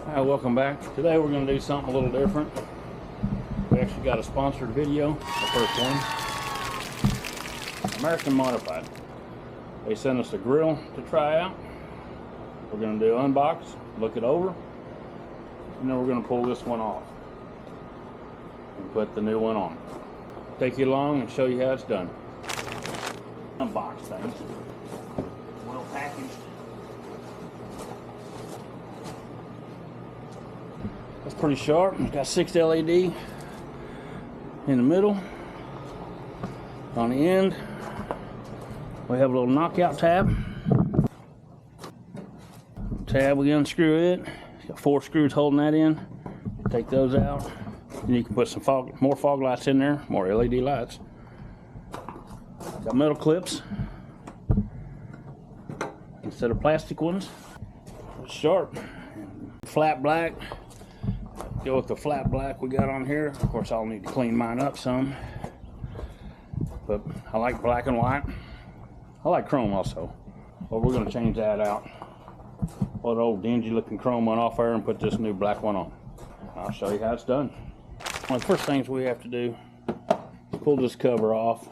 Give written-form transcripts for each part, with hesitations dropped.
Hi, welcome back. Today we're going to do something a little different. We actually got a sponsored video, the first one. American Modified. They sent us a grill to try out. We're going to do unbox, look it over, and then we're going to pull this one off and put the new one on. Take you along and show you how it's done. Unbox things. Well packaged. That's pretty sharp. It's got 6 LED in the middle. On the end, we have a little knockout tab. We unscrew it. It's got 4 screws holding that in. Take those out. And you can put some more fog lights in there, more LED lights. Got metal clips instead of plastic ones. It's sharp. Flat black. Go with the flat black we got on here. Of course, I'll need to clean mine up some. But I like black and white. I like chrome also. But we're going to change that out. Pull the old dingy looking chrome one off there and put this new black one on. I'll show you how it's done. One of the first things we have to do is pull this cover off.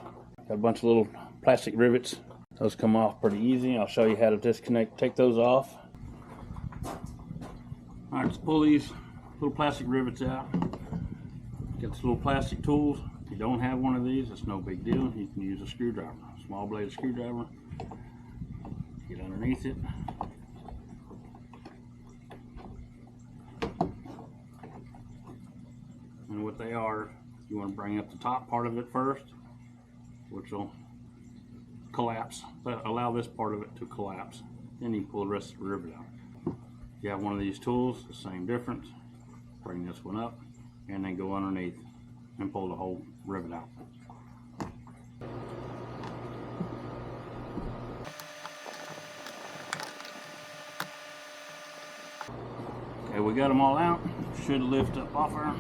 Got a bunch of little plastic rivets. Those come off pretty easy. I'll show you how to disconnect, take those off. Alright, let's pull these little plastic rivets out. Get the little plastic tools. If you don't have one of these, it's no big deal. You can use a screwdriver, a small bladed screwdriver. Get underneath it. And what they are, you want to bring up the top part of it first, which will collapse, allow this part of it to collapse. Then you pull the rest of the rivet out. If you have one of these tools, the same difference. Bring this one up and then go underneath and pull the whole rivet out. Okay, we got them all out. Should lift up off her.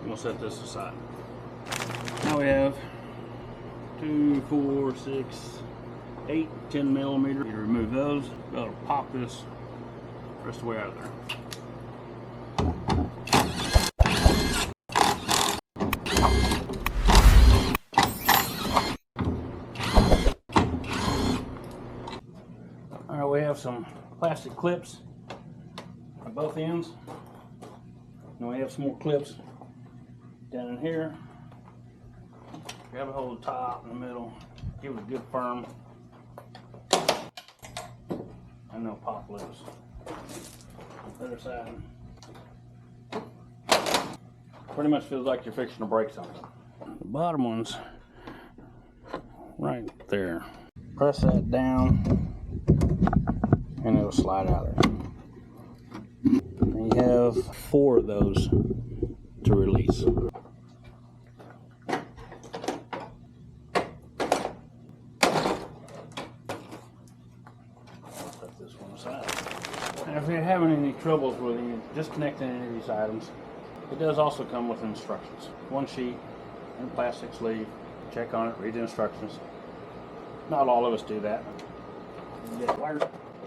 We'll set this aside. Now we have 2, 4, 6, 8, 10 millimeter. You remove those, that'll pop this the rest of the way out of there. Alright, we have some plastic clips on both ends. And we have some more clips down in here. Grab a hold of the top in the middle, give it a good firm, and they'll pop loose. Other side. Pretty much feels like you're fixing to break something. The bottom one's right there. Press that down, and it'll slide out there. And you have 4 of those to release. And if you're having any troubles with disconnecting any of these items, it does also come with instructions. One sheet and a plastic sleeve. Check on it, read the instructions. Not all of us do that. Get the wires,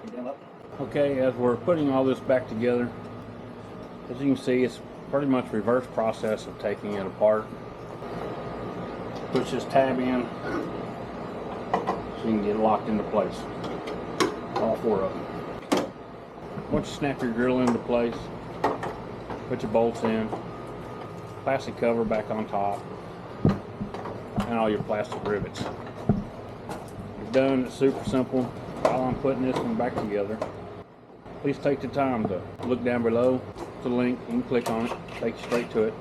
get them up. Okay, as we're putting all this back together, as you can see, it's pretty much reverse process of taking it apart. Push this tab in so you can get it locked into place. All 4 of them. Once you snap your grill into place, put your bolts in, plastic cover back on top, and all your plastic rivets. You're done. It's super simple. While I'm putting this one back together, please take the time to look down below. It's a link. You can click on it, take you straight to it.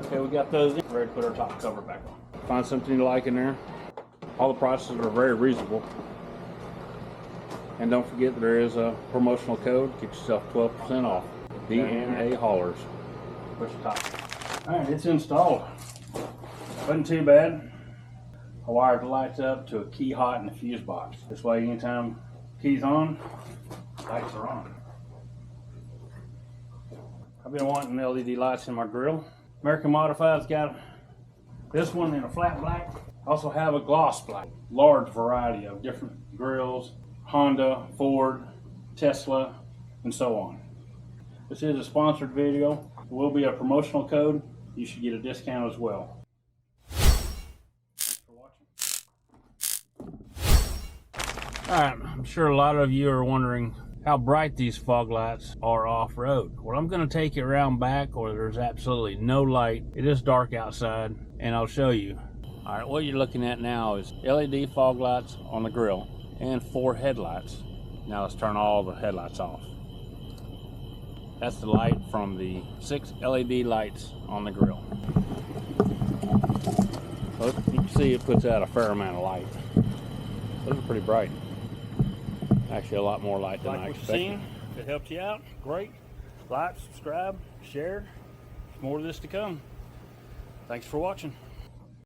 Okay, we got those in. Ready to put our top cover back on. Find something you like in there. All the prices are very reasonable. And don't forget that there is a promotional code. Get yourself 12% off. DNA Haulers. Push the top. Alright, it's installed. Wasn't too bad. I wired the lights up to a key hot in the fuse box. This way anytime key's on, lights are on. I've been wanting LED lights in my grill. American Modified's got this one in a flat black. Also have a gloss black. Large variety of different grills, Honda, Ford, Tesla, and so on. This is a sponsored video. There will be a promotional code. You should get a discount as well. Thanks for watching. Alright, I'm sure a lot of you are wondering how bright these fog lights are off-road. Well, I'm going to take you around back where there's absolutely no light. It is dark outside, and I'll show you. Alright, what you're looking at now is LED fog lights on the grill and 4 headlights. Now let's turn all the headlights off. That's the light from the 6 LED lights on the grill. So you can see it puts out a fair amount of light. Those are pretty bright. Actually, a lot more light than I expected. If it helped you out, great. Like, subscribe, share. More of this to come. Thanks for watching.